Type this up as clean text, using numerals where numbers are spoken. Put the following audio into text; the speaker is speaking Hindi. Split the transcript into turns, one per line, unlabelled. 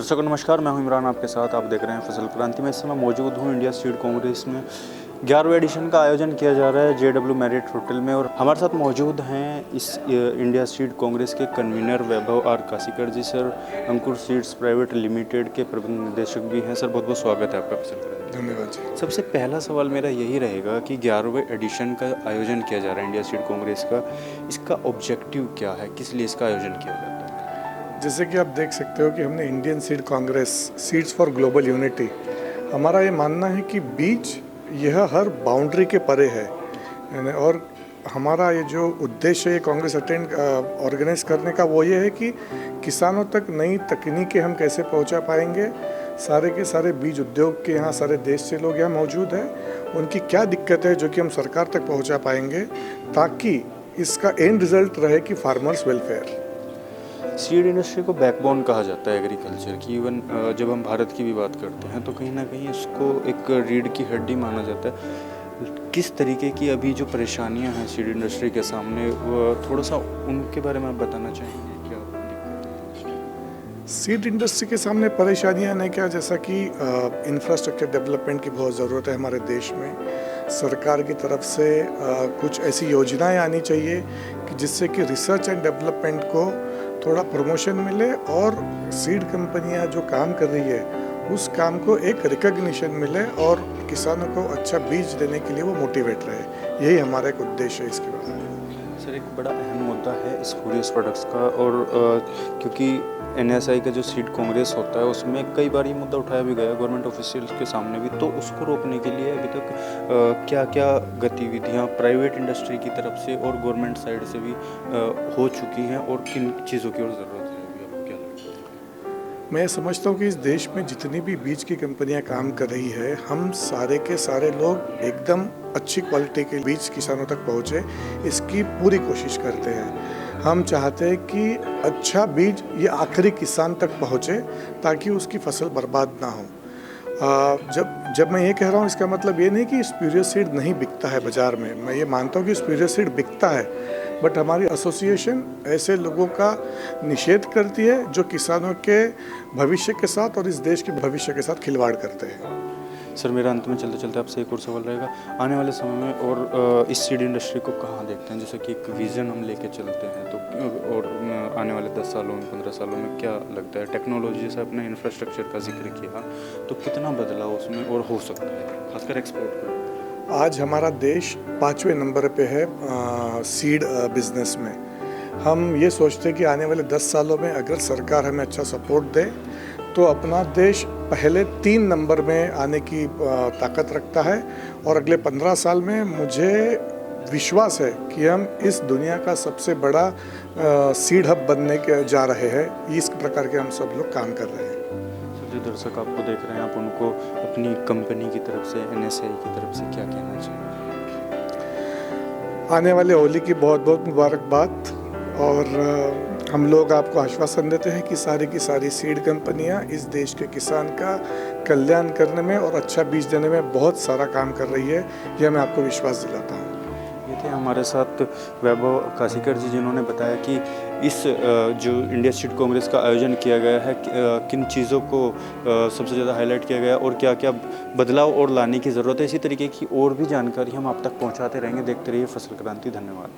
दर्शकों नमस्कार, मैं हूं इमरान आपके साथ। आप देख रहे हैं फसल क्रांति में। इस समय मौजूद हूं इंडिया सीड कांग्रेस में। 11वें एडिशन का आयोजन किया जा रहा है JW मैरिट होटल में, और हमारे साथ मौजूद हैं इस इंडिया सीड कांग्रेस के convener Vaibhav R Kasikar ji. Sir, Ankur seeds private limited के प्रबंध निदेशक भी हैं। सर, बहुत बहुत स्वागत है आपका फसल क्रांति।
धन्यवाद जी।
सबसे पहला सवाल मेरा यही रहेगा कि 11वें एडिशन का आयोजन किया जा रहा है इंडिया सीड कांग्रेस का, इसका ऑब्जेक्टिव क्या है, किस लिए इसका आयोजन किया जाता है?
जैसे कि आप देख सकते हो कि हमने Indian seed Congress seeds for global unity, हमारा ये मानना है कि बीज यह हर बाउंड्री के परे है, और हमारा ये जो उद्देश्य है कांग्रेस ऑर्गेनाइज करने का वो ये है कि किसानों तक नई तकनीकें हम कैसे पहुंचा पाएंगे। सारे के सारे बीज उद्योग के यहाँ सारे देश से लोग यहाँ मौजूद हैं, उनकी क्या दिक्कत है जो कि हम सरकार तक पहुंचा पाएंगे, ताकि इसका एंड रिजल्ट रहे कि फार्मर्स वेलफेयर।
सीड इंडस्ट्री को बैकबोन कहा जाता है एग्रीकल्चर की। इवन जब हम भारत की भी बात करते हैं तो कहीं ना कहीं इसको एक रीढ़ की हड्डी माना जाता है। किस तरीके की अभी जो परेशानियां हैं सीड इंडस्ट्री के सामने, वो थोड़ा सा उनके बारे में आप बताना चाहेंगे? क्या दिक्कत है
सीड इंडस्ट्री के सामने परेशानियां नहीं, क्या जैसा कि इंफ्रास्ट्रक्चर डेवलपमेंट की बहुत ज़रूरत है हमारे देश में। सरकार की तरफ से कुछ ऐसी योजनाएं आनी चाहिए कि जिससे कि रिसर्च एंड डेवलपमेंट को थोड़ा प्रमोशन मिले, और सीड कंपनियां जो काम कर रही है उस काम को एक रिकग्निशन मिले, और किसानों को अच्छा बीज देने के लिए वो मोटिवेट रहे। यही हमारा एक उद्देश्य है इसके बाद।
सर, एक बड़ा अहम मुद्दा है स्पूरियस प्रोडक्ट्स का, और क्योंकि NSI का जो सीड कांग्रेस होता है उसमें कई बार ये मुद्दा उठाया भी गया गवर्नमेंट ऑफिशियल्स के सामने भी, तो उसको रोकने के लिए अभी तक क्या क्या गतिविधियां प्राइवेट इंडस्ट्री की तरफ से और गवर्नमेंट साइड से भी हो चुकी हैं, और किन चीज़ों की और ज़रूरत है अभी, आपको क्या लगता है?
मैं समझता हूँ कि इस देश में जितनी भी बीज की कंपनियां काम कर रही है, हम सारे के सारे लोग एकदम अच्छी क्वालिटी के बीज किसानों तक पहुँचे, इसकी पूरी कोशिश करते हैं। हम चाहते हैं कि अच्छा बीज ये आखिरी किसान तक पहुँचे, ताकि उसकी फसल बर्बाद ना हो। जब मैं ये कह रहा हूँ, इसका मतलब ये नहीं कि स्पूरियस सीड नहीं बिकता है बाज़ार में। मैं ये मानता हूँ कि स्पूरियस सीड बिकता है, बट हमारी एसोसिएशन ऐसे लोगों का निषेध करती है जो किसानों के भविष्य के साथ और इस देश के भविष्य के साथ खिलवाड़ करते हैं।
सर, मेरा अंत में चलते चलते आपसे एक और सवाल रहेगा। आने वाले समय में और इस सीड इंडस्ट्री को कहाँ देखते हैं? जैसे कि एक विज़न हम लेके चलते हैं, तो और आने वाले 10 सालों में 15 सालों में क्या लगता है? टेक्नोलॉजी जैसे आपने इंफ्रास्ट्रक्चर का जिक्र किया, तो कितना बदलाव उसमें और हो सकता है, खासकर एक्सपोर्ट पर?
आज हमारा देश 5वें नंबर पे है सीड बिजनेस में। हम ये सोचते हैं कि आने वाले 10 सालों में अगर सरकार हमें अच्छा सपोर्ट दे तो अपना देश पहले 3 नंबर में आने की ताकत रखता है, और अगले 15 साल में मुझे विश्वास है कि हम इस दुनिया का सबसे बड़ा सीड हब बनने के जा रहे हैं। इस प्रकार के हम सब लोग काम कर रहे हैं।
जो दर्शक आपको देख रहे हैं, आप उनको अपनी कंपनी की तरफ से, NSI की तरफ से क्या कहना चाहिए?
आने वाले होली की बहुत बहुत मुबारकबाद, और हम लोग आपको आश्वासन देते हैं कि सारी की सारी सीड कंपनियां इस देश के किसान का कल्याण करने में और अच्छा बीज देने में बहुत सारा काम कर रही है। यह मैं आपको विश्वास दिलाता हूँ।
ये थे हमारे साथ वैभव कासीकर जी, जिन्होंने बताया कि इस जो इंडिया सीड कांग्रेस का आयोजन किया गया है, किन चीज़ों को सबसे ज़्यादा हाईलाइट किया गया और क्या क्या बदलाव और लाने की ज़रूरत है। इसी तरीके की और भी जानकारी हम आप तक पहुंचाते रहेंगे। देखते रहिए फसल क्रांति। धन्यवाद।